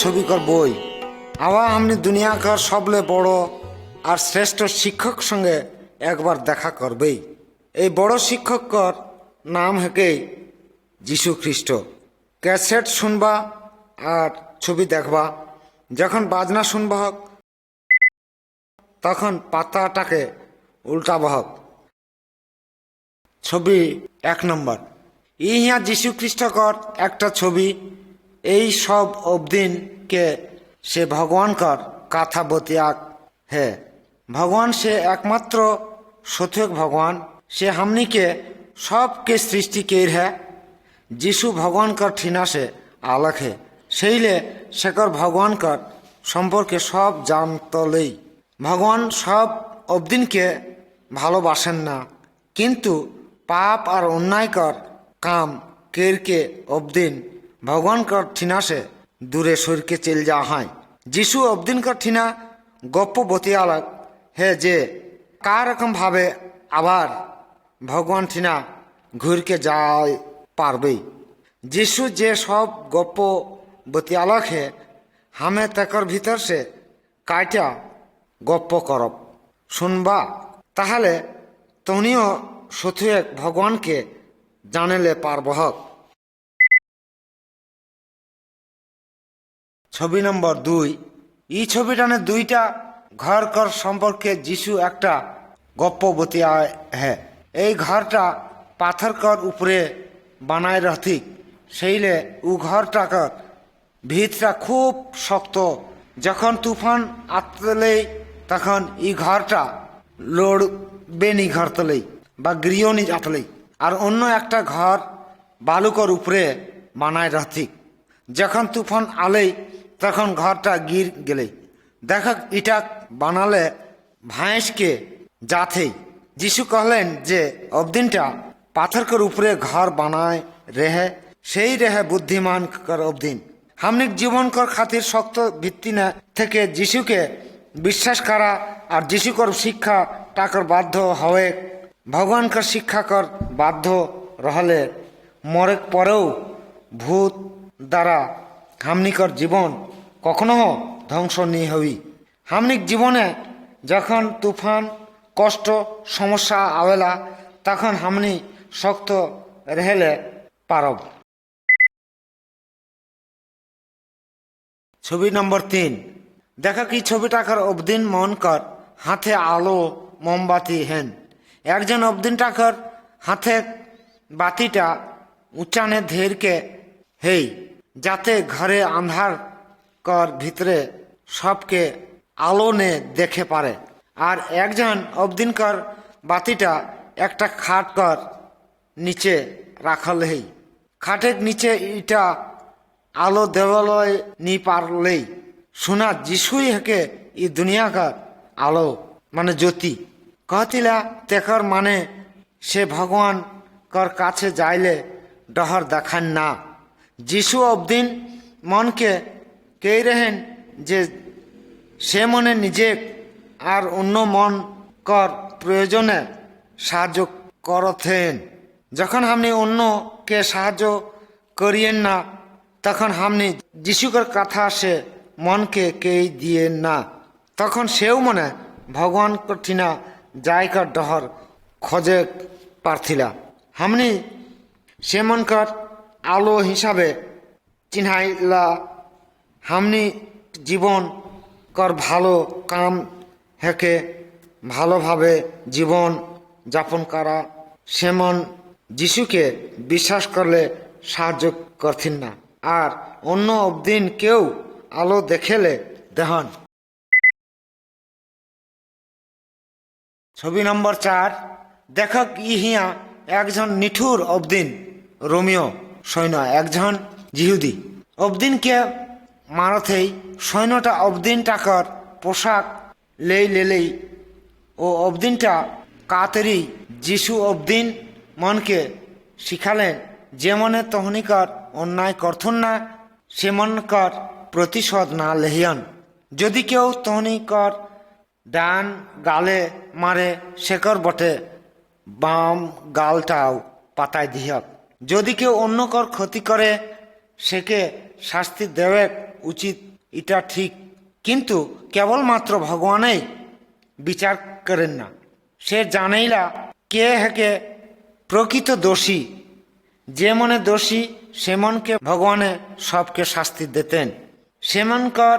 ছবি কর বই আবার আমনি দুনিয়া কর সবলে বড় আর শ্রেষ্ঠ শিক্ষক সঙ্গে একবার দেখা করবেই। এই বড় শিক্ষক কর নাম হেকে যীশু খ্রিস্ট। ক্যাসেট শুনবা আর ছবি দেখবা, যখন বাজনা শুনবা হক তখন পাতাটাকে উল্টা বহক। ছবি 1 নম্বর, ইহা যীশু খ্রিস্টকর একটা ছবি। এই সব অবদিনকে সে ভগবানকর কথা বতিয়াক হে। ভগবান সে একমাত্র সত্যক ভগবান, সে हमनी सबके सृष्टि केर है। जीशु भगवान कर ठीना से अलग है, सहीले शेकर भगवान कर सम्पर्के सब जानतलेई। भगवान सब अबदिन के भालोबासेन ना, किन्तु पाप और अन्याय कर काम केर के अबदिन भगवान कर ठीना से दूरे सर के चल जा है। जीशु अबदिन कर ठीना गप्प बतियालक है जे का रकम भावे आबार भगवान ठीना घुर के जाए पारबे। जीशु जे सब गप्प बतियालक है, हमें तकर भीतर से काटा गप्प करब सुनबा, ताहले तुमनियो सथुएक भगवान के जानेले पारबहक। छवि नम्बर 2, ई छविटाने दुईटा घर कर सम्पर्के जीशु एकटा गप्प बतिया है। এই ঘরটা পাথর কর উপরে বানায় रहती, সেইলে উ ঘরটাকর ভিতটা খুব শক্ত। যখন তুফান আতলেই তখন ই ঘরটা লড়বে নি ঘর তলেই বা গৃহ নি আতলেই। আর অন্য একটা ঘর বালুকর উপরে বানায় रहती, যখন তুফান আলেই তখন ঘরটা গির গেলেই। দেখ ইটা বানালে ভাঁসকে जाथेई। जीशु कहलें जे अबदिनटा पाथर कर ऊपरे घर बनाए रहे, सही रहे बुद्धिमान कर अबदिन। हमने जीवन कर खातिर शक्त भित्ति न थेके जीशु के विश्वास करा और जीशु कर शिक्षा टाकर बाध्य हवे। भगवान कर शिक्षा कर बाध्य रहले मरे परेও भूत द्वारा हमनी कर जीवन कखनो ध्वंस नहीं हबी। हमनी जीवने जखन तूफान कष्ट समस्या आवेला तखन हमनी शक्त रहेले पारब। छवि नम्बर 3, देखा कि छविटाकर अबदिन मन कर हाथे आलो मोमबाती हेन। एकजन अबदिन टाकर हाथे बातीटा उच्चाने धेर के हेई, जाते घरे आंधार कर भीतरे सबके आलो ने देखे पारे। আর একজন অবদিনকার বাতিটা একটা খাট কর নিচে রাখল হেই। খাটের নিচে ইটা আলো দেওয়ালয় নি পারলেই শোনা যিশুই হেকে ই দুনিয়াকার আলো মানে জ্যোতি कहतिला तेकर माने से भगवान कर काछे जाइले डहर देखान ना। যিশু অবদিন মনকে কই रहेन जे से मने निजे আর অন্য মন কর প্রয়োজনে সাহায্য করতেন। যখন हमनी অন্য কে সাহায্য করিয়েন না তখন हमनी যিশুকর কথা সে মনকে কেই দিয়ে না, তখন সেও মনে ভগবান কঠিনা যায়কর ডহর খোঁজে পারথিলা। हमनी সে মনকর আলো হিসাবে চিনাইলা। हमनी জীবন কর ভালো কাম হেকে ভালোভাবে জীবন যাপন করা সেমন যিশুকে বিশ্বাস করলে সাহায্য করতেন না। আর অন্য অবদিন কেউ আলো দেখেলে দেহন। ছবি নম্বর 4, দেখক ইহিয়া একজন নিঠুর অবদিন রোমিও সৈন্য, একজন জিহুদি অবদিনকে মারথেই সৈন্যটা অবদিন টাকার পোশাক लेई ओ अबदिनटा कातरी যিশু अबदिन मन के शिखालें जे मने तहनिकर अन्याय करथुन ना से मनकर प्रतिशोध ना लेहियन। यदि केउ तहनिकर डान गाले मारे शेकर बटे बाम गालटाओ पाताय दिहक। यदि केउ अन्य कर क्षति करे सेके शास्ति देवे उचित এটা ঠিক, কিন্তু কেবলমাত্র ভগবানই বিচার করেন না। সে জানেইলা কে হেকে প্রকৃত দোষী। যে মনে দোষী সে মনকে ভগবানে সবকে শাস্তি দিতেন। সেমনকর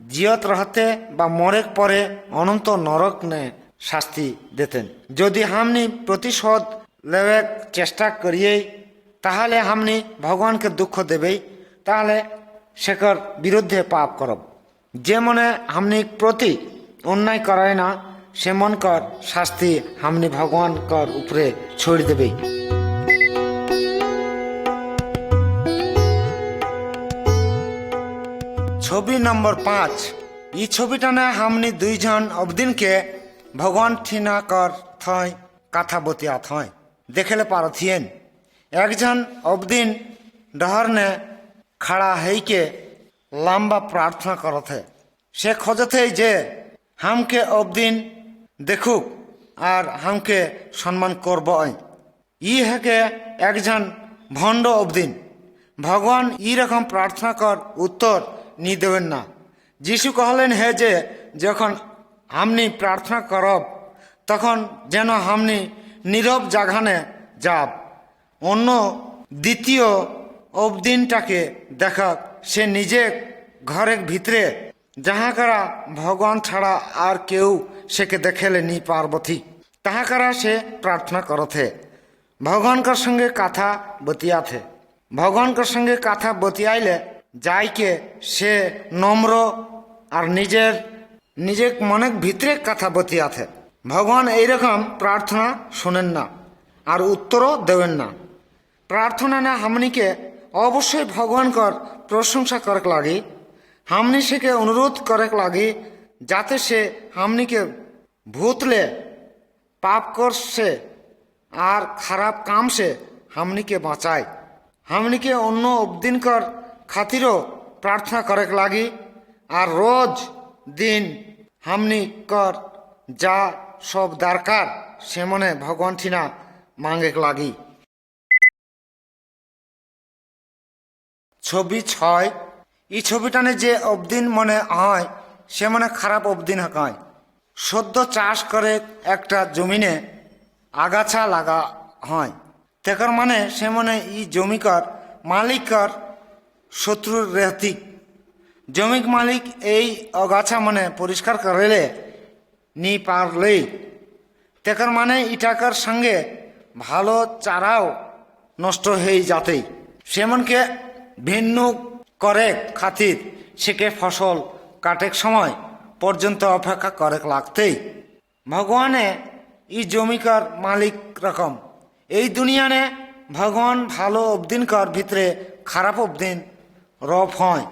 জিয়ত রহতে বা মরেক পরে অনন্ত নরক নে শাস্তি দিতেন। যদি হামনি প্রতিশোধ লেবে চেষ্টা করিয়েই তাহলে হামনি ভগবানকে দুঃখ দেবেই, তাহলে সেকর বিরুদ্ধে পাপ করব। যে মনে হামনি প্রতি অন্যায় করায় না সে মনকর শাস্তি হামনি ভগবানকর উপরে ছড়ি দেবেই। ছবি নম্বর 5। এই ছবিটানে হামনি দুইজন অবদিনকে ভগবান ঠিনা কর থয় কথা বতিয়া থয় দেখলে পারথিয়েন। একজন অবদিন ডহরনে খাড়া হইকে লম্বা প্রার্থনা করথে। সে খোঁজথে যে হামকে অবদিন দেখুক আর হামকে সম্মান করব। ই হেকে একজন ভণ্ড অবদিন। ভগবান ই রকম প্রার্থনা কর উত্তর নি দেবেন না। যিশু কহলেন হে যে যখন হামনি প্রার্থনা করব তখন যেন হামনি নীরব জাগানে যাব। অন্য দ্বিতীয় অবদিনটাকে দেখা সে নিজে ঘরের ভিতরে যাহাকারা ভগবান ছাড়া আর কেউ সেকে দেখেলে নি পার্বতী তাহাকারা সে প্রার্থনা করথে। ভগবানকার সঙ্গে কথা বতিয়াথে। ভগবানকার সঙ্গে কথা বতিয়াইলে যাইকে সে নম্র আর নিজের মনের ভিতরে কথা বতিয়াথে। ভগবান এইরকম প্রার্থনা শোনেন না আর উত্তরও দেবেন না। প্রার্থনা না হামনিকে অবশ্যই ভগবানকর প্রশংসা করেক লাগে। হামনি সেকে অনুরোধ করেক লাগে যাতে সে হামনিকে ভূতলে পাপ করছে আর খারাপ কাম সে হামনিকে বাঁচায়। হামনিকে অন্য অবদিনকর খাতিরও প্রার্থনা করেক লাগে আর রোজ দিন হামনিকর যা সব দরকার সে মনে ভগবান ঠিনা মাঙ্গেক লাগি। ছবি 6। এই ছবিটানে যে অবদিন মনে হয় সে মনে খারাপ অবদিন হয়। সদ্য চাষ করে একটা জমিনে আগাছা লাগা হয়, তেকর মানে সে মনে ই জমিকর মালিকর শত্রুর রেহতিক। জমিক মালিক এই অগাছা মানে পরিষ্কার করেলে নি পারলেই তেকর মানে ইটাকার সঙ্গে ভালো চারাও নষ্ট হয়ে যাতেই সেমনকে ভিন্ন করে খাতির সেকে ফসল কাটেক সময় পর্যন্ত অপেক্ষা করে লাগতেই। ভগবানে ই জমিকার মালিক রকম। এই দুনিয়ানে ভগবান ভালো অবদিনকর ভিতরে খারাপ অবদিন রফ হয়,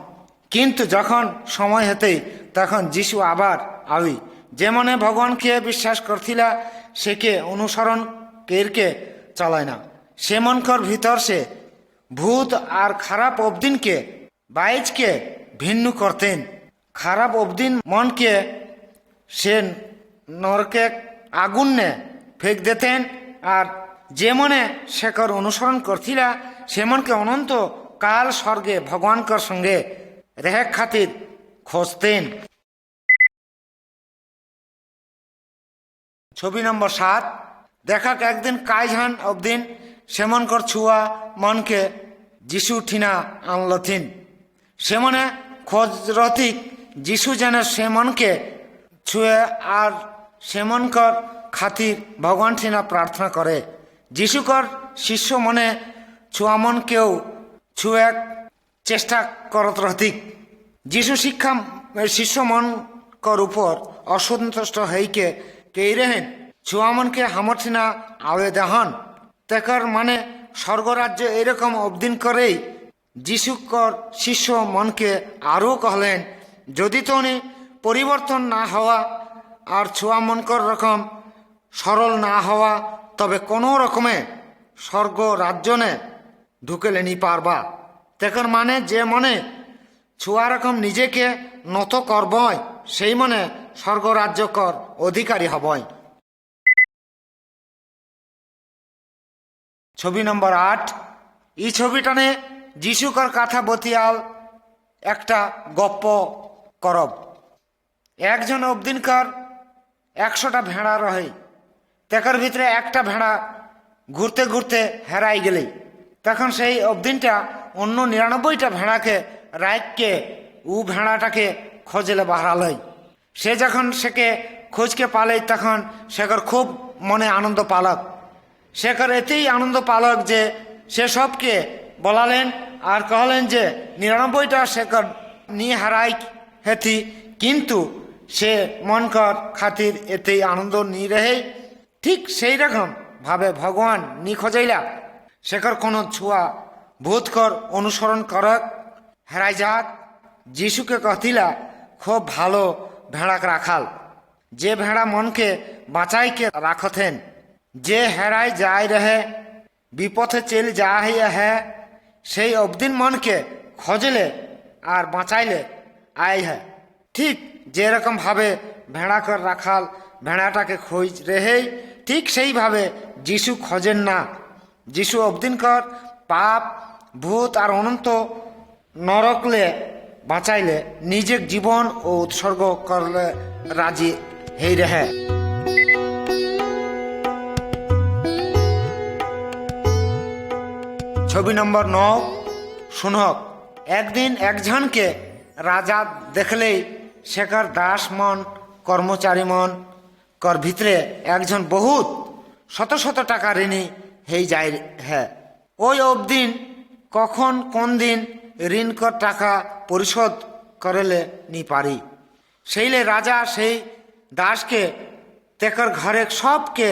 কিন্তু যখন সময় হতেই তখন যিশু আবার আবি। যেমনে ভগবানকে বিশ্বাস করছিলা সেকে অনুসরণ কেরকে চালায় না সেমনকর ভিতর সে ভূত আর খারাপ অবদিনকে বাইজকে ভিন্ন করতেন। খারাপ অবদিন মনকে সে নরকে আগুনে ফেক দিতেন আর যে মনে শেখর অনুসরণ করছিলা সে মনকে অনন্ত কাল স্বর্গে ভগবানকর সঙ্গে রেহেক খাতির খোঁজতেন। ছবি নম্বর 7। দেখাক একদিন কাইঝান অবদিন সেমনকর ছুয়া মনকে যিশু ঠিনা আনলথিন। সে মনে খোঁজরথিক যিশু যেন সে মনকে ছুঁয়ে আর সেমনকর খাতির ভগবান ঠিনা প্রার্থনা করে। যিশুকর শিষ্য মনে ছুয়া মনকেও ছুঁয়ে চেষ্টা করত রথিক। যিশু শিষ্য মনকর উপর অসন্তুষ্ট হইকে কেই রেহেন ছুয়া মনকে হামর ঠিনা আওয়ে দেহন। তেকর মানে স্বর্গরাজ্য এরকম অবদিন করেই যিশুকর শিষ্য মনকে আরও কহলেন যদি তো উনি পরিবর্তন না হওয়া আর ছোয়া মনকর রকম সরল না হওয়া তবে কোনো রকমে স্বর্গ রাজ্যনে ঢুকেলে নি পারবা। তেকর মানে যে মনে ছোয়া রকম নিজেকে নত করবই সেই মনে স্বর্গ রাজ্যকর অধিকারী হবই। ছবি নম্বর 8। এই ছবিটানে যিশুকর কথা বতিয়াল একটা গপ্প করব। একজন অবদিনকার 100টা ভেড়া রহে, তার ভিতরে একটা ভেড়া ঘুরতে ঘুরতে হেরাই গেলে তখন সেই অবদিনটা অন্য 99টা ভেড়াকে রাইখকে ও ভেড়াটাকে খোঁজলে বাহারালই। সে যখন সেকে খোঁজকে পালে তখন সেকর খুব মনে আনন্দ পালক। সেকর এতেই আনন্দ পালক যে সে সবকে বলালেন আর কহলেন যে 99টা সেকর নিয়ে হারাই হেথি, কিন্তু সে মনকর খাতির এতেই আনন্দ নিয়ে রহে। ঠিক সেই রকম ভাবে ভগবান নি খোঁজাইলা সেকর কোনো ছুয়া ভূতকর অনুসরণ করক হেরাই যাক। যিশুকে কহিলা খুব ভালো ভেড়াক রাখাল, যে ভেড়া মনকে বাঁচাইকে রাখতেন, যে হেরাই যায় রহে বিপথে চেল যা হইয়া হ্যাঁ, সেই অবদিন মনকে খোঁজলে আর বাঁচাইলে আয় হ্যাঁ। ঠিক যেরকম ভাবে ভেড়াকর রাখাল ভেড়াটাকে খোঁজ রেহেই, ঠিক সেইভাবে যিশু খোঁজেন না। যিশু অবদিনকর পাপ ভূত আর অনন্ত নরকলে বাঁচাইলে নিজের জীবন ও উৎসর্গ করলে রাজি হেই রেহে। ছবি নম্বর 9 শুনক। একদিন একজনকে রাজা দেখলেই সেকার দাস মন কর্মচারী মন কর ভিতরে একজন বহুত শত শত টাকা ঋণী হেই যায় হ্যাঁ। ওই অবদিন কখন কোন দিন ঋণ কর টাকা পরিশোধ করেলে নি পারি। সেইলে রাজা সেই দাসকে তেকর ঘরে সবকে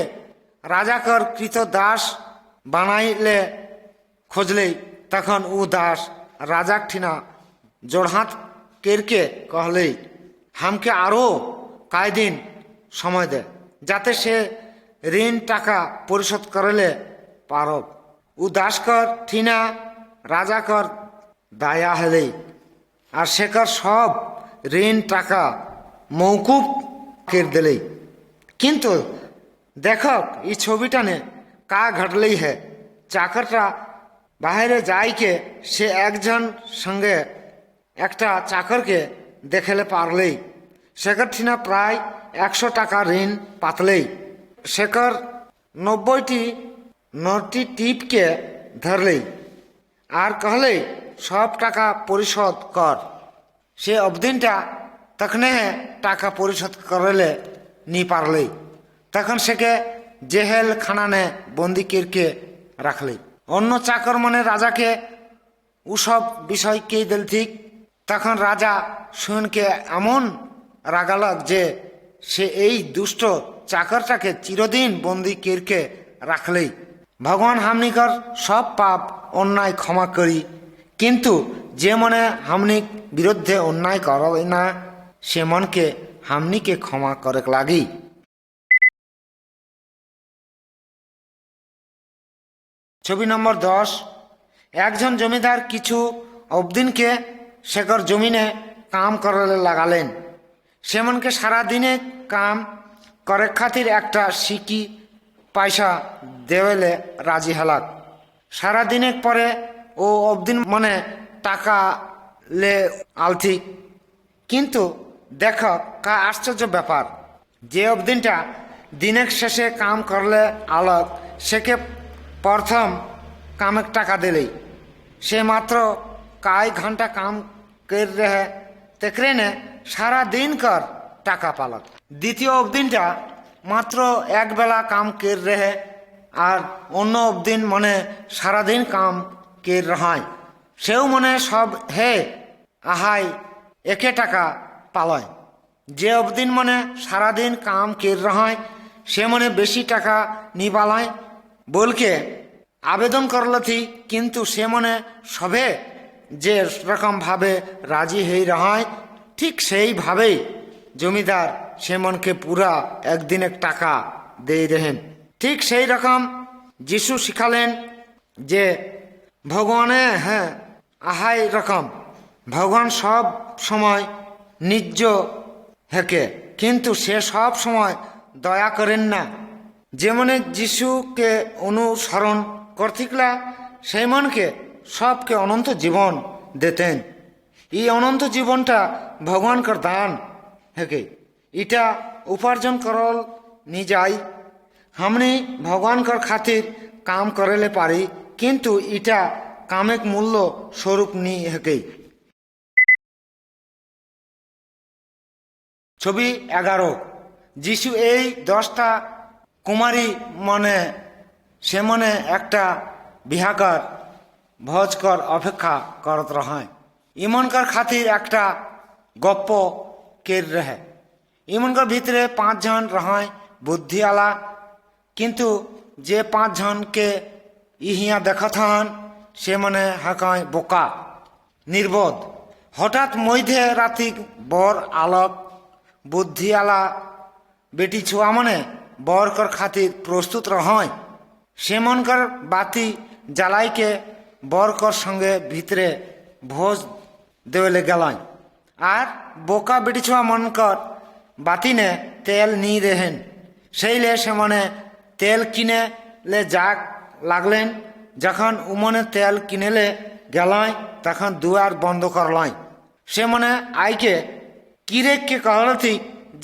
রাজাকর কৃত দাস বানাইলে খোঁজলেই তখন ও দাস রাজাক ঠিনা জোড়হাত কেরকে কহলেই হামকে আরও কয়দিন সময় দে, যাতে সে ঋণ টাকা পরিশোধ করলে পারব। ও দাসকর ঠিনা রাজাকর দায়া হলেই আর সেকর সব ঋণ টাকা মৌকুব কের দিলেই। কিন্তু দেখক এই ছবিটানে কা ঘটলেই হ্যাঁ। চাকরটা বাইরে যাইকে সে একজন সঙ্গে একটা চাকরকে দেখলে পারলেই সেকর ঠিনা প্রায় 100 টাকা ঋণ পাতলেই সেকর 90টি নটি টিপকে ধরলেই আর কহলেই সব টাকা পরিশোধ কর। সে অবদিনটা তখনে টাকা পরিশোধ করলে নি পারলেই তখন সেকে জেহেল খানানে বন্দি কিরকে রাখলেই। অন্য চাকর মনে রাজাকে ওসব বিষয় কে দিল ঠিক। তখন রাজা শুনকে এমন রাগালক যে সে এই দুষ্ট চাকরটাকে চিরদিন বন্দি কিরকে রাখলেই। ভগবান হামনিকর সব পাপ অন্যায় ক্ষমা করি, কিন্তু যে মনে হামনিক বিরুদ্ধে অন্যায় করে না সে মনকে হামনিকে ক্ষমা করে লাগি। ছবি নম্বর 10 একজন জমিদার কিছু অবদিনকে সেকর জমিনে কাম করলে লাগালেন। সেমনকে সারাদিনে কাম করে খাতির একটা সিকি পয়সা দেওয়ালে রাজি হলাক। সারাদিনের পরে ও অবদিন মনে টাকা লে আলথিক। কিন্তু দেখ কা আশ্চর্য ব্যাপার, যে অবদিনটা দিনের শেষে কাম করলে আলক সেকে প্রথম কামের টাকা দিলেই সে মাত্র কয় ঘন্টা কাম कर रहे तेकरे ने सारा दिन कर टाका पालक। द्वितीय अवदिनटा मात्र एक बेला काम कर रहे और अन्य अवदिन मने सारा दिन काम कर रहा सेও मने सब हे आहाय एके टाका पालय। जे अवदिन मने सारा दिन काम कर रहा से मने बेशी टाका नी पालाय बोल के आवेदन करल थी, किन्तु से मने सभे जे रकम भावे राजी हो रहा ठीक से ही भावे जमीदार से मन के पूरा एक दिन एक टाका दे रहें। ठीक से ही रकम যিশু शिखालें जे भगवाने हैं आहाय रकम भगवान सब समय निज हेके, किन्तु से सब समय दया करें ना। जेमने যিশু के अनुसरण करथिकला से मन के सबके अनंत जीवन देतें। এই অনন্ত জীবনটা ভগবানকর দান হেকে, এটা উপার্জন করল নি যাই। हमने भगवान कर खातिर काम करेले पारी, किंतु इटा कामेक मूल्य स्वरूप नी हेके। छवि 11 যিশু এই 10টা কুমারী মনে সে মনে একটা বিহাকর ভোজকর অপেক্ষা করত রহায়। ইমনকার খাতির একটা গপ্প কের রহে। ইমনকার ভিতরে 5 জন রহায় বুদ্ধিওয়ালা, কিন্তু যে 5 জনকে ইহিয়া দেখত হন সে মনে হাকায় বোকা নির্বোধ। হঠাৎ মধ্যে রাতি বর আলোক বুদ্ধিওয়ালা বেটি ছুয়া মনে বরকর খাতির প্রস্তুত রহয়। সে মনকর বাতি জ্বালাইকে বরকর সঙ্গে ভিতরে ভোজ দেওয়ালে গেলায়। আর বোকা বেটি ছুয়া মনকর বাতিনে তেল নি রেহেন, সেইলে সে মনে তেল কিনে লে যাক লাগলেন। যখন উমনে তেল কিনেলে গেলায় তখন দুয়ার বন্ধ করলায়। সে মনে আইকে কিরেককে कहलथी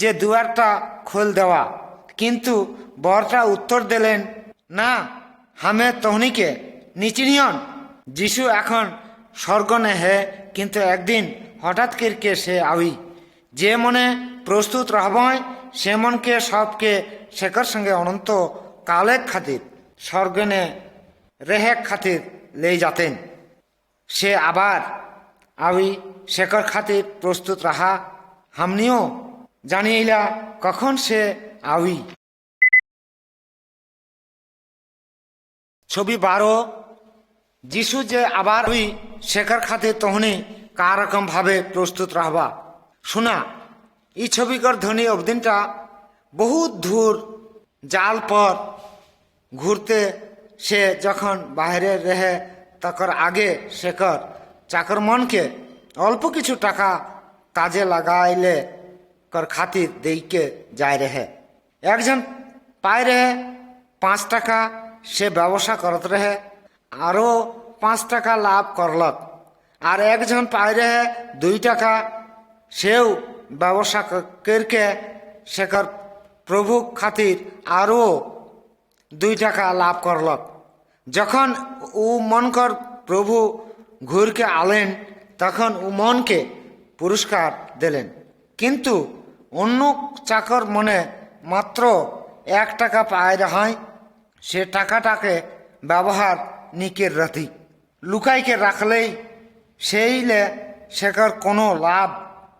যে দুয়ারটা খোল দেওয়া, কিন্তু বরটা উত্তর দিলেন না, হামে তহনিকে নিচিনিয়ন। যিশু এখন স্বর্গনে হে, কিন্তু একদিন হঠাৎ কিরকে সে আউই। যে মনে প্রস্তুত রহবয় সে মনকে সবকে শেখর সঙ্গে অনন্ত কালেক খাতির স্বর্গনে রেহেক খাতির ले जातेन। সে আবার আউই শেখর খাতির প্রস্তুত রাহা। हमनियो জানিয়েলা কখন সে আউই। ছবি 12 যিশু যে আবার আউই শেখর খাতির তহনি কা রকম ভাবে প্রস্তুত রাহবা শোনা। এই ছবিকর ধ্বনি অবদিনটা বহুত দূর জাল পর ঘুরতে সে যখন বাইরে রহে তখন আগে শেখর চাকর মনকে অল্প কিছু টাকা কাজে লাগাইলে কর খাতির দেইকে যায় রহে। একজন পায় রহে 5 টাকা, সে ব্যবসা করত রহে, আরও 5 টাকা লাভ করলক। আর একজন পায় রহে 2 টাকা, সেও ব্যবসা করকে শেখর প্রভু খাতির আরও 2 টাকা লাভ করলক। যখন ও মনকর প্রভু ঘুরকে আলেন তখন ও মনকে পুরস্কার দিলেন। কিন্তু অন্য চাকর মনে মাত্র 1 টাকা পায় রহায়, সে টাকাটাকে ব্যবহার নিকের রাতি লুকাইকে রাখলেই সেইলে শেখর কোনো লাভ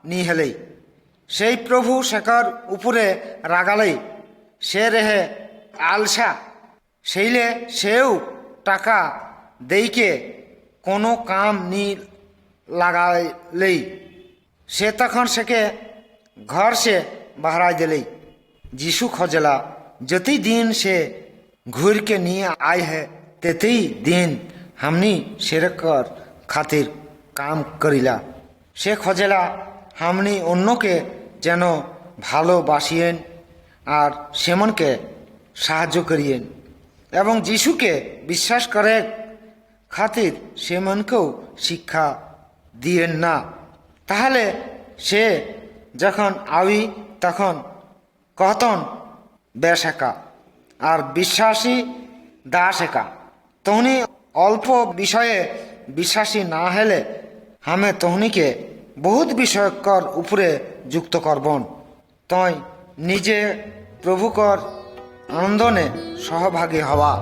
নি হলেই। সেই প্রভু শেখর উপরে রাগালেই সে রেহে আলসা, সেইলে সেও টাকা দেইকে কোনো কাম নি লাগালেই সে তখন সেকে ঘর সে বাহরাই দিলেই। যিশু খোঁজলা যতই दिन से घूर के नहीं आए है तेतई दिन हमनी सेरकर खातिर काम करिला। से खोजेला हमनी অন্য কে যেন ভালোবাসিয়েন আর সেমনকে সাহায্য করিয়েন এবং যিশুকে বিশ্বাস করে খাতির সেমনকেও শিক্ষা দিয়েন না। তাহলে সে যখন আউই তখন कहतन बेश एका और विश्वासी दास एका। तहनी अल्प विषये विश्वासी ना हेले हमें तहनी के बहुत विषयकर उपरे युक्त करबन। तई निजे प्रभुकर आनंदने सहभागी हवा।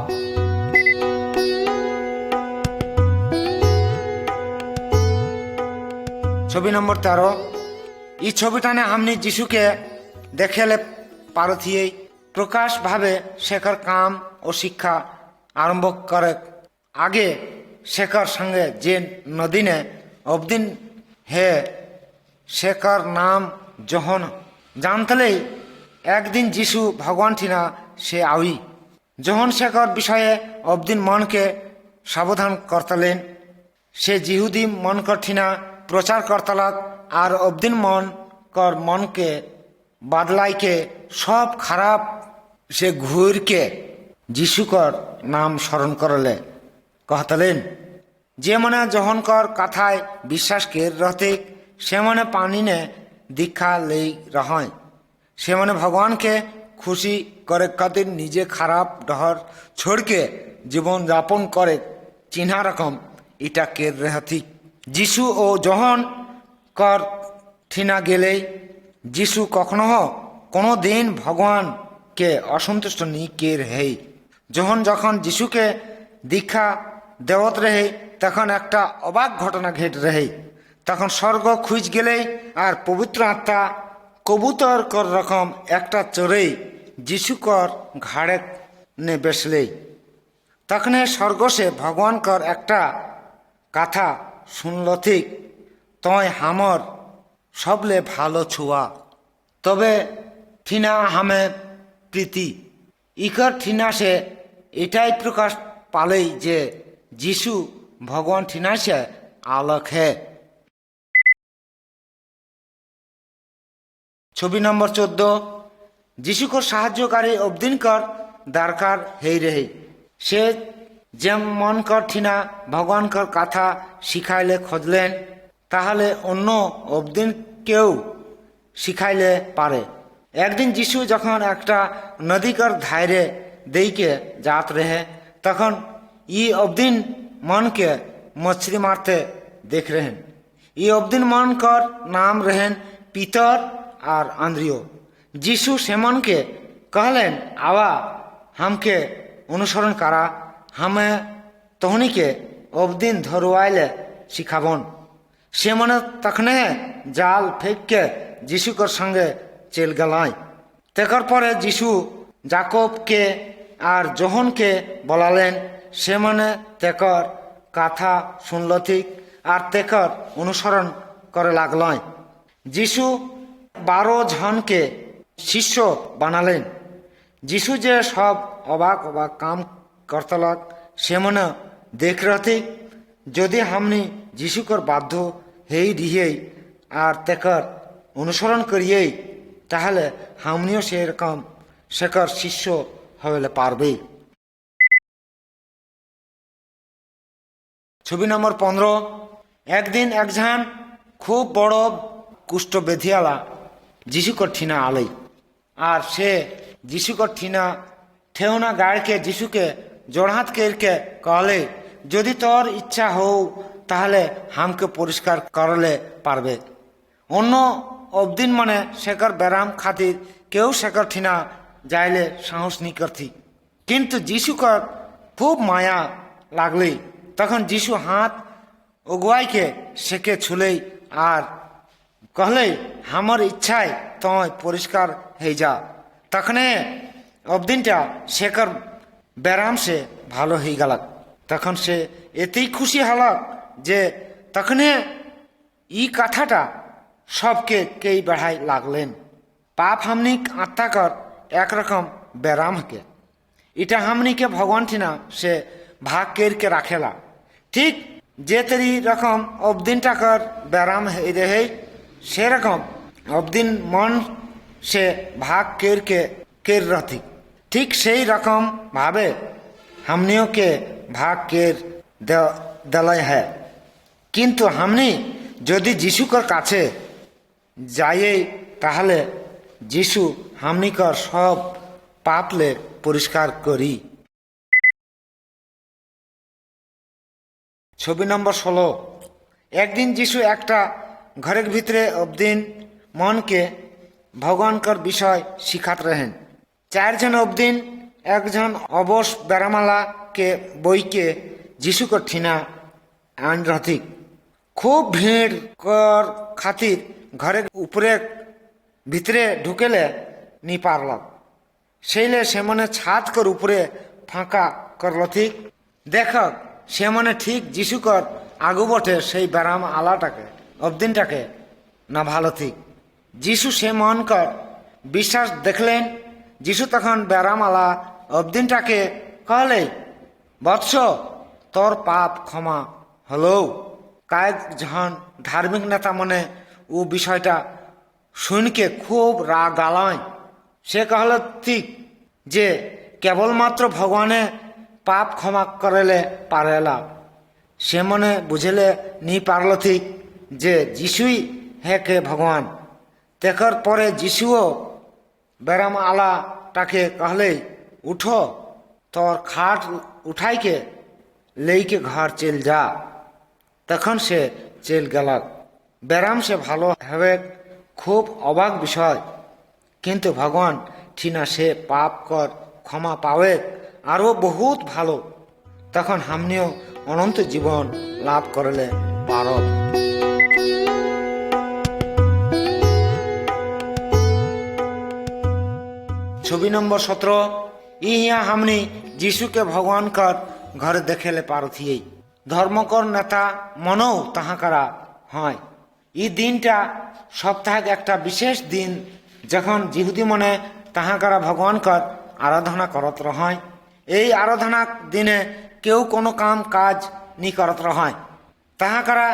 छवि नम्बर 13 ई छविटाने हमने যিশু के देखेले पारथिये प्रकाश भावे शेखर काम और शिक्षा आरम्भ करे। आगे शेखर संगे जे नदी ने अबदिन है शेखर नाम जहन जानतले एक दिन যিশু भगवान ठीना से आवी। जहन शेखर विषये अबदिन मन के सावधान करतलेन से जिहुदी मन कर ठीना प्रचार करतलक और अबदिन मन के बादलाई के सब खराब से घूर के যিশুकर नाम स्मरण करले कहतलेन যে মনে জহনকর কথায় বিশ্বাস কের রহতিক সে মনে পানি নে দীক্ষা লেই রহয় সে মনে ভগবানকে খুশি করে খাतिर নিজে খারাপ ডহর ছোড়কে জীবন যাপন করে চিহ্না রকম এটা কের রহতিক যিশু ও জহন কর ঠিনা গেলেই যিশু কখনো কোনো দিন ভগবানকে অসন্তুষ্ট নি কের হেই যখন যিশুকে দীক্ষা দেওয়াত রহে তখন একটা অবাক ঘটনা ঘট রহে তখন স্বর্গ খুঁজ গেলেই আর পবিত্র আত্মা কবুতর কর রকম একটা চড়েই যিশুকর ঘাড়ে নে বেসলেই তখন স্বর্গ সে ভগবান কর একটা কথা শুনল ঠিক তয় হামর সবলে ভালো ছুয়া তবে ঠিনা হামে প্রীতি ইকর ঠিনা সে এটাই প্রকাশ পালেই যে যিশু ভগবান ঠিনা সে আলোক হে ছবি নম্বর 14 যিশুকর সাহায্যকারী অবদিনকর দরকার হেই রেহে সে যেমন কর ঠিনা ভগবানকর কথা শিখাইলে খোঁজলেন তাহলে অন্য অবদিনকেও শিখাইলে পারে একদিন যিশু যখন একটা নদীকর ধারে দেইকে যাত রহে তখন ই অবদিন মনকে মছলি মারতে দেখ रहें ই অবদিন মন কর নাম रहें পিতর আর আন্দ্রিয় যিশু সেমনকে कहलेन आवा हमके অনুসরণ करा हमें तोहनीके অবদিন ধরवाइले শিখাবন সে মনে তখনে জাল फेंक के যিশুকর সঙ্গে चल गलाय तेकर परे যিশু जाकबके আর जोहनके বলালেন সে মনে तेकर কথা শুনল ঠিক আর तेकर অনুসরণ করে লাগলয় যিশু 12 জনকে শিষ্য বানালেন যিশু যে সব অবাক অবাক কাম করতলক সে মনে দেখ রথিক যদি हमनी যিশুকর বাধ্য হেই দিয়েই আর तेकर অনুসরণ করিয়েই তাহলে हमनिও সেরকম শেখর শিষ্য হলে পারবে ছবি নম্বর 15 একদিন একজন খুব বড় কুষ্ঠ বেধিয়ালা যিশুকর ঠিনা আলাই আর সে যিশুকর ঠিনা ঠেউনা গাড়কে যিশুকে জোড়হাত কেরকে कहले যদি তোর ইচ্ছা হও তাহলে हमके পরিষ্কার করলে পারবে অন্য অবদিন মানে শেখর ব্যারাম খাতির কেউ শেখর ঠিনা যাইলে সাহস নি করতি কিন্তু যিশুকর খুব মায়া লাগলে তখন যিশু হাত অগুয়াইকে শেখে ছুলেই আর कहले हमर इच्छाय तय परिष्कार हे जा तखने अबदिनटा शेखर ব্যারাম से भालो ही गलक तखन से एतेई खुशी हलक जे तखने ई कथाटा सबके कई बढ़ाई लागलेन पाप हमनी आत्मा कर एक रकम ব্যারাম के इटा हमनी के भगवान ठीना से भाग केर के राखेला ठीक जे तेरी रकम अबदिनटा कर ব্যারাম हे रहे से रकम अबदिन मन से भाग केर रहती ठीक से रकम भावे हमनियों के भाग केर दलय है किंतु हमनी यदि যিশুकर काछे जाइए ताहले যিশু हमनिकर सब पापले परिष्कार करी छवि नम्बर 16 एक दिन যিশু एकटा घरेर भितरे अबदिन मन के भगवान कर विषय शिखात रहें 4 जन अबदिन एक जन अबस ब्यारामाला के बई के যিশু को ठीना आन रथिक खूब भीड़ कर खातिर घरेर उपरे भितरे ढुकेले नी पारलक सेले से मने छात कर उपरे फाँका करल ठीक देखक से मने ठीक যিশু कर आगु बटे से ब्याराम आलाटाके अबदिनटाके ना भालो ठीक যিশু से मन कर विश्वास देखलें যিশু तखन ब्याराम आला अबदिनटाके कहले वत्स तोर पाप क्षमा हलो कয়েক जन धार्मिक नेता मने उ विषयटा सुन के खूब राग आलाय से कहल ठीक जे केवलमात्र भगवाने पाप क्षमा करेले पारेला সে মনে বুঝলে নি পারল ঠিক যে যিশুই হে কে ভগবান। তেকর পরে যিশুও ব্যারাম আলাটাকে कहले উঠো, তোর খাট উঠাইকে লেইকে ঘর চল যা। তখন সে চল গেল। ব্যারাম সে ভালো হবে, খুব অবাক বিষয়। কিন্তু ভগবান ঠিনা সে পাপ কর ক্ষমা পাবে আরও বহুত ভালো। তখন হামনিও অনন্ত জীবন লাভ করলে পারব। ছবি নম্বর 17। ইহিয়া হামনি যিশুকে ভগবান কর ঘরে দেখেলে পারথিয়ে ধর্মকর নেতা মনও তাহাকারা হয়। এই দিনটা সপ্তাহে একটা বিশেষ দিন, যখন যিহুদি মনে তাহাকারা ভগবান কর আরাধনা করত রহয়। এই আরাধনা দিনে কেউ কোনো কাম কাজ নি করত রহয়। তাহাকারা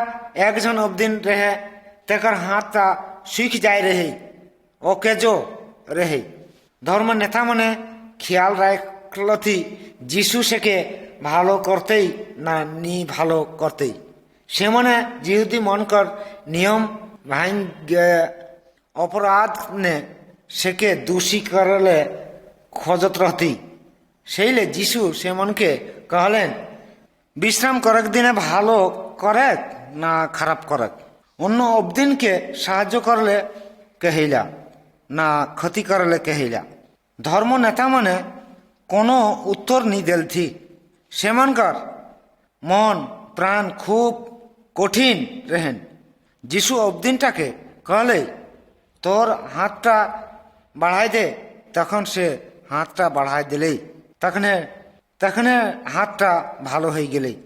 একজন অবদিন রেহে তেকর হাতটা সুখ যায় রেহে ওকেজো রেহে। ধর্ম নেতা মনে খেয়াল রাখলথি যিশু সেকে ভালো করতেই না নি ভালো করতেই। সে মনে যিহুদি মনকর নিয়ম ভাঙ অপরাধ নে সেকে দোষী করলে খোঁজত রহতি। সেইলে যিশু সে মনকে कहलेन বিশ্রাম করেক দিনে ভালো করেক না খারাপ করেক, অন্য অবদিনকে সাহায্য করলে কহিলা না ক্ষতি করলে কহিলা। ধর্ম নেতা মানে কোনো উত্তর নি দেলথি। সেমনকার মন প্রাণ খুব কঠিন রেহেন। যিশু অবদিনটাকে कहले তোর হাতটা বাড়াই দে। তখন সে হাতটা বাড়াই দিলেই তখনে হাতটা ভালো হয়ে গেলেই।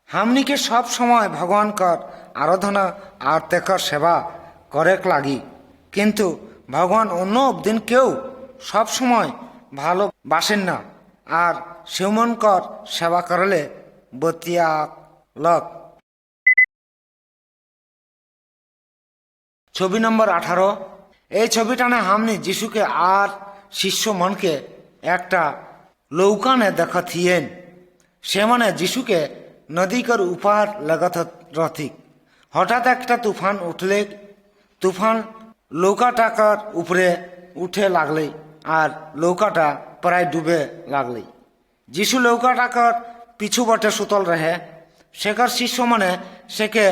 হামনিকে সব সময় ভগবান কর আরাধনা আর তেকর সেবা করেক লাগি। কিন্তু ভগবান অন্য দিন কেউ সব সময় ভালোবাসেন না, আর সেমন কর সেবা করলে বতিয়ালক। ছবি নম্বর 18। এই ছবিটানে হামনি যিশুকে আর শিষ্য মনকে একটা লৌকানে দেখাথিয়েন। সে মানে যিশুকে নদীকর উপার লাগত রথিক। হঠাৎ একটা তুফান উঠলে তুফান নৌকাটাকার উপরে উঠে লাগলে আর নৌকাটা প্রায় ডুবে লাগলে। যিশু নৌকাটাকার পিছু বটে সুতল রহে। সেকার শিষ্য মানে সেকে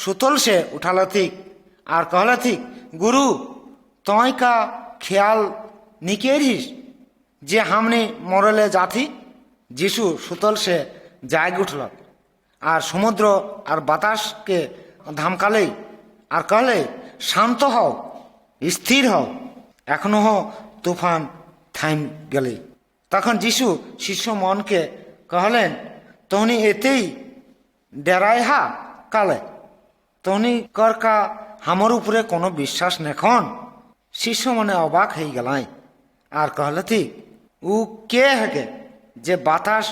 সুতল সে উঠাল থিক আর कहल থিক গুরু তয় का ख्याल निकेरिस যে হামনি মরলে যাথি। যিশু সুতল সে জাগ উঠল আর সমুদ্র আর বাতাসকে ধামকালেই আর कहले শান্ত হও, স্থির হও, এখনো তুফান থাম গেলে। তখন যিশু শিষ্য মনকে कहलेन তহনি এতেই ডেরাই হা কালে তহনি কর কা হামর উপরে কোনো বিশ্বাস নেখন। শিষ্য মনে অবাক হয়ে গেলাই আর कहल থি উ কে হেকে যে বাতাস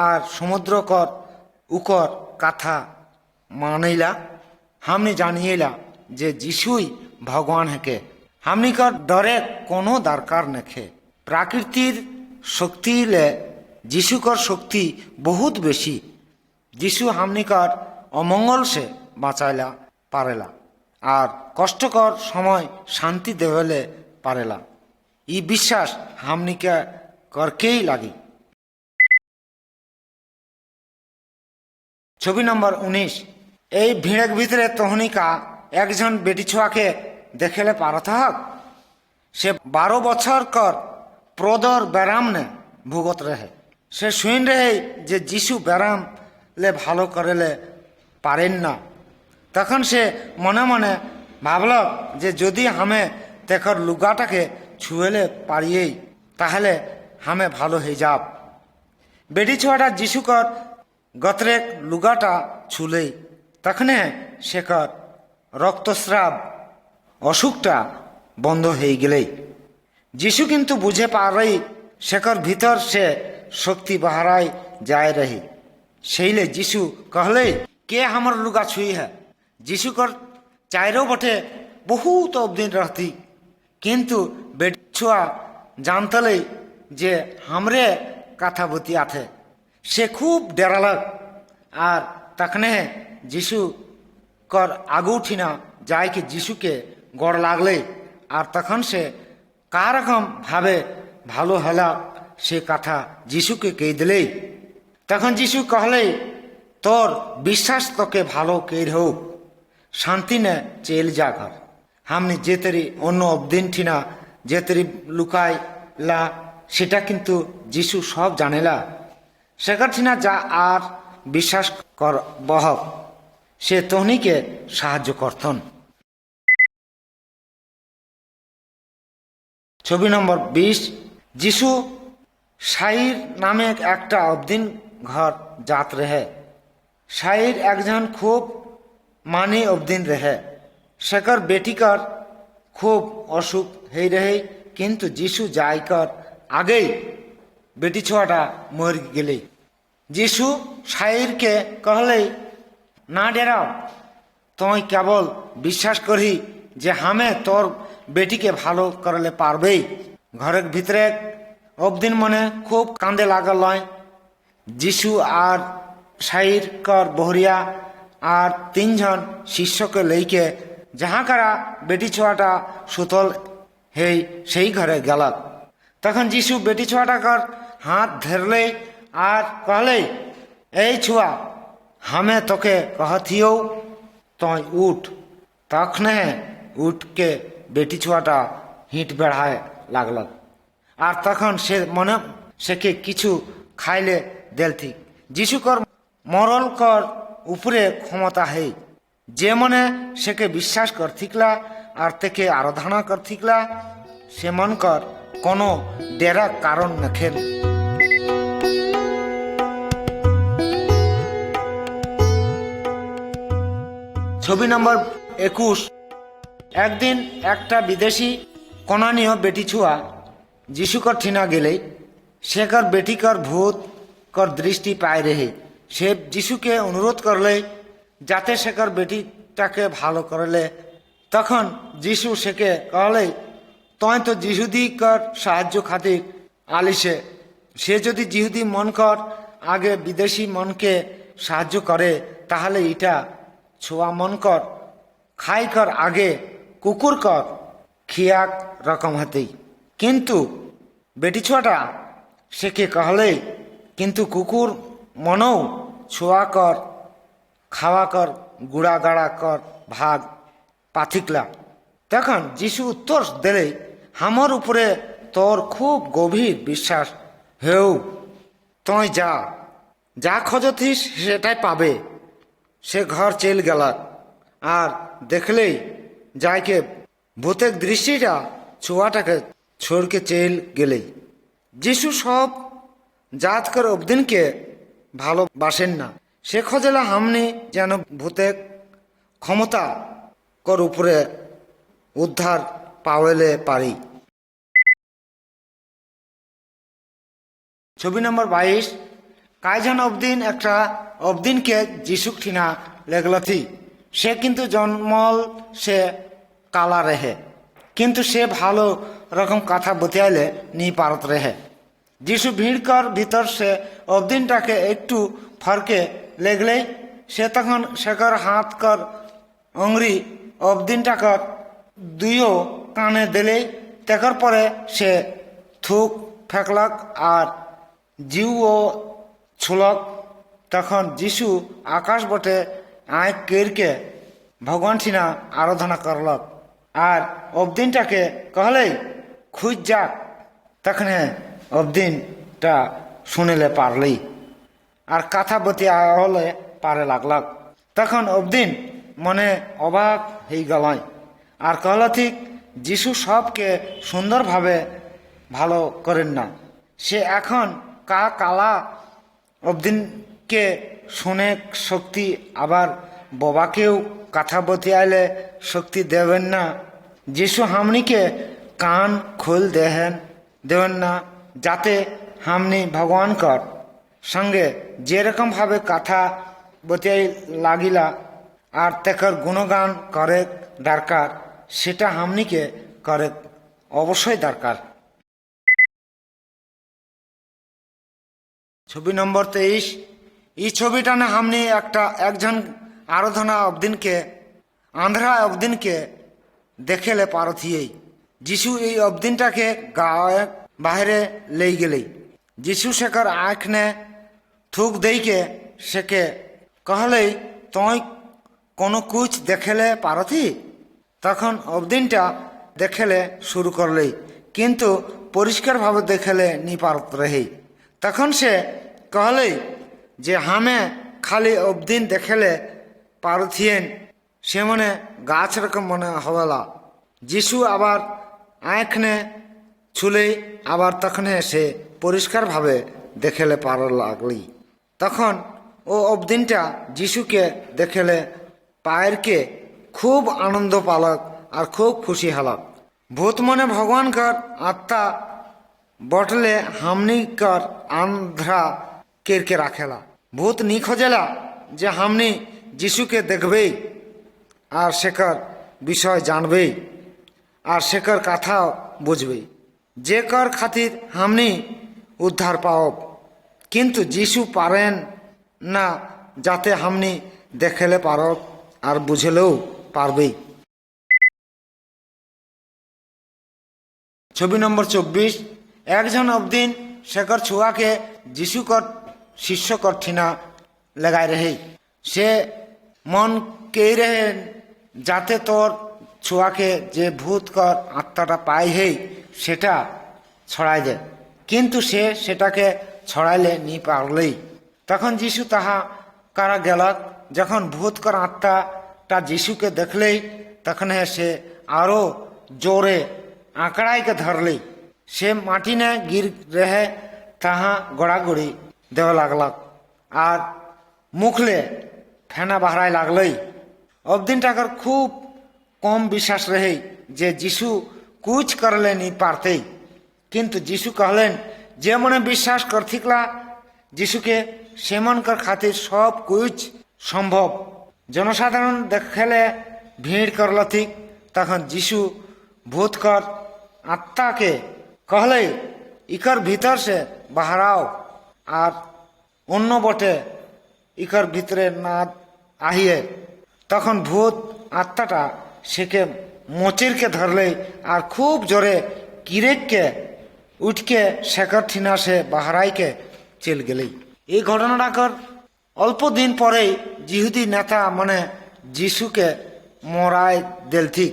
আর সমুদ্র কর উকর কথা মানিলা। হামনি জানিয়েলা যে যিশুই ভগবান হেকে। হামনিকর ডরে কোনো দরকার নেখে। প্রাকৃতির শক্তি লে যিশুকর শক্তি বহুত বেশি। যিশু হামনিকর অমঙ্গল সে বাঁচাইলা পারেলা আর কষ্টকর সময় শান্তি দেবেলে পারেলা। ই বিশ্বাস হামনিকে করকেই লাগি। ছবি নম্বর 19। এই ভিড়ের ভিতরে তহনিকা একজন বেটি ছোয়াকে দেখেলে পারত হক। সে 12 বছর কর প্রদর ব্যারাম নে ভুগত রহে। সে শুন রহে যে যিশু ব্যারাম লে ভালো করেলে পারেন না। তখন সে মনে মনে ভাবল যে যদি হামে তেখর লুগাটাকে ছুঁয়েলে পারিয়েই তাহলে হামে ভালো হয়ে যাব। বেটি ছোয়াটা যিশুকর গতরেক লুগাটা ছুলেই তখনে সেকর রক্তস্রাব অসুখটা বন্ধ হয়ে গেলেই। যিশু কিন্তু বুঝে পারই সেকর ভিতর সে শক্তি বাহারায় যায় রही। সেইলে যিশু कहले কে हमर लुगा छुई है। যিশু কর চাইরও বটে বহুত অবদিন रहती, কিন্তু বেটি छुआ जानतले যে हमरे কথা বতি आथे। সে খুব ডেরালক আর तखने যিশু कर आगू उठिना जाय कि যিশু के गड़ लागले और तखन से का रकम भावे भालो हला से कथा যিশু के कह दिले। तखन যিশু कहले तोर विश्वास तोके भालो केर हो शांति ने चेल जा घर हमने जे तेरी अन्य अबदिन ठिना जे तेरी लुकाय ला सेटा किन्तु যিশু सब जानेला सेकर ठिना जा आर विश्वास कर बहक से तोहनी के साहाয্য करथन। छवि नम्बर 20 যিশু शाइर नामे एक अबदिन घर जात रहे। शाइर एकजन खूब मानी अबदिन रहे सेकर बेटीकर खूब असुख हे रहे किन्तु যিশু जायकर आगे बेटी छुआटा मर गए। যিশু शाइर के कहले ना डेराओ तुई केवल विश्वास करी जे हमें तोर बेटी के भालो करले पारबे। घर भीतरे अबदिन मने खूब कांदे लागल लय। যিশু और शाइर कर बहरिया और 3 जन शिष्य के लेके जहाँ करा बेटी छुआटा सुतल है सही घरे गलत। तखन যিশু बेटी छुआटा कर हाथ धरले और कहले ए छुआ हमें तोके कहथियो तो उठ। तखने उठ के बेटी छुआटा हिट बढ़ाए लागलक और तखन से मने से के किछु खाइले देलथी। যিশু कर मरल कर ऊपरे क्षमता है जे मने से के विश्वास कर थिकला और तेके आराधना कर थिकला से मन कर कोनो डेरा कारण नखेल। छवि नम्बर 21 एक दिन एकटा विदेशी कनानीय बेटी छुआ যিশু कर ठिना गेले सेकर बेटी कर भूत कर दृष्टि पाए रहे से যিশু के अनुरोध करले जाते सेकर बेटी टाके भालो करले। तखन যিশু सेके कहले तय तो যিহুदी कर साहाয্য खातिर आलिसे से यदि যিহুदी मन कर आगे विदेशी मन के साहाয্য करे ताहले इटा छुआ मन कर खाई कर आगे कुकुर कर खियाक रकम हते। किंतु बेटी छुआटा से के कहले किंतु कुकुर मनो छुआ कर खावा कर गुड़ा गाड़ा कर भाग पाथिकला। तखन যিশু उत्तर दिले हमर ऊपरे तोर खूब गभीर विश्वास हेउ तय जा जा खोजथिस सेटाई पाबे। से घर चल गलत और देखले जाके भूतेक दृष्टिटा छुआटाके छोड़ के चल गेले। যিশু सब जात कर अबदिन के भालोबासेन ना से खोजला हमने जेन भूतेक क्षमता कर ऊपरे उद्धार पावेले पारी। छवि नम्बर 22 कायजन अबदिन एक अबदिन के যিশু ठिना लेगलथी से किन्तु जन्मल से काला रहे किन्तु से भालो रकम कथा बतियाले नी पारत रहे। যিশু भीड़ कर भीतर से अबदिन टाके एकटू फरके लेगले से तखन सेकर हाथ कर अंगरी अबदिन टाकर दुइयो काने दिले तेकर परे से थूक फेंकलक और जीव छुलक। तखन যিশু आकाश बटे आँख केर के भगवान ठिना आराधना करलक और अबदिन टाके कहले खुज जा। तखने अबदिन टा सुनेले पारली और कथा बतियाले पारे लागलक। तखन अबदिन मने अबाक हई गलाय और कहलथी যিশু सबके सुंदर भावे भालो करें ना से एखन का काला अबदिन के शुने शक्ति आबार बाबाकेও कथा बतियाले शक्ति देवें ना। যিশু हमनी के कान खोल देवें ना जाते हमनी भगवान कर संगे जे रकम भावे कथा बतियाई लागिला और तेकर गुणगान करे दरकार सेटा हमनी के करे अवश्य दरकार। छवि नम्बर 23 এই ছবিটানে হামনি একজন আরাধনা অবদিনকে আন্ধ্রা অবদিনকে দেখেলে পারথিয়ে যিশু এই অবদিনটাকে গায়ে বাহিরে লেই গেলেই যিশু সেকার আঁখনে থুক দেইকে সেকে कहलई तई कोनो कुछ देखेले पारथी तखन अबदिनटा देखेले शुरू करलई किन्तु परिष्कार भावे देखेले नी पारत रही तखन से कहलई जे हमें खाली अबदिन देखेले पारथियन से मने गाछ रकम मने हवेला যিশু आबार आँखने छुले आबार तखने से परिष्कार भावे देखेले पार लागली तखन ओ अबदिनटा যিশুকে देखेले पायर के खूब आनंद पालक और खूब खुशी हलक भूत मने भगवान कर आत्मा बटले हमनी कर आंध्रा केर के राखेला भूत नी खोजेला जे हमनी যিশু के देखबे और सेकर विषय जानबे और सेकर कथा बुझबे जे कर खातिर हमनी उद्धार पाओ किन्तु যিশু पारेन ना जाते हमनी देखेले पारो और बुझेलेও पारबे। छवि नम्बर 24 एकजन अबदिन सेकर छुआ के যিশু कर शिष्य कर ठीना लगाए रहे से मन के रहे जाते तोर छुआ के जे भूत कर आत्माटा पाई है सेटा छड़ाई दे किन्तु से सेटाके छड़ाइले नी पारलई तखन যিশু ताहा कारा गेलक जखन भूत कर आत्माटा যিশু के देखलई तखने से आरो जोरे आंकड़ाई के धरलई से माटी ने गिर रहे ताहा गड़ागड़ी देव लागलक और मुखले फेना बहराई लागलई अबदिन टाकर खूब कम विश्वास रहे जे যিশু कुछ करले नी पारते किन्तु যিশু कहलेन जे मने विश्वास करथिकला যিশু के सेमन कर खातिर सब कुछ सम्भव जनसाधारण देखेले भीड़ करलथी तखन যিশু भूत कर आत्मा के कहले इकर भीतर से बाहर आओ और अन्न बटे इकर भीतरे ना आहिए तखन भूत आत्माटा सेके मोचिर के धरले और खूब जोरे किरेक के उठ के सेकर ठीना से बाहराई के चल गई এই ঘটনাটাকর অল্প দিন পরেই যিহুদি নেতা মানে যিশুকে মরাই দিল ঠিক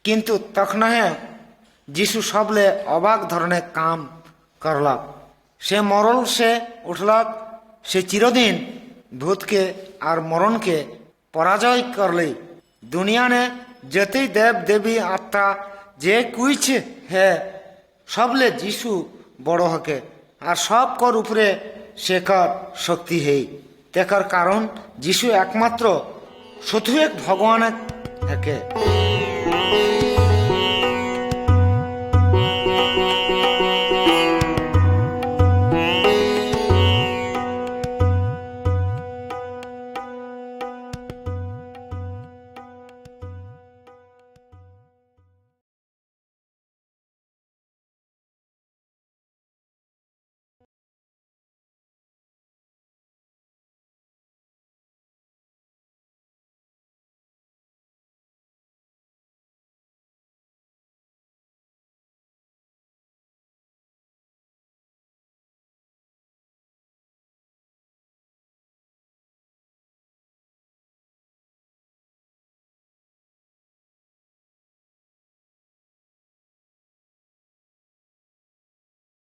কিন্তু তখনহে যিশু सबले অবাক ধরনের কাম করলক সে মরল से उठलक से चिरदिन भूत के और मरण के पराजय करले दुनिया ने जते देव देवी आत्मा जे कुछ है सबले যিশু बड़ हके और सब कर उपरे शेखर शक्ति है तेकर कारण যিশু एकमात्र शुधु एक भगवान है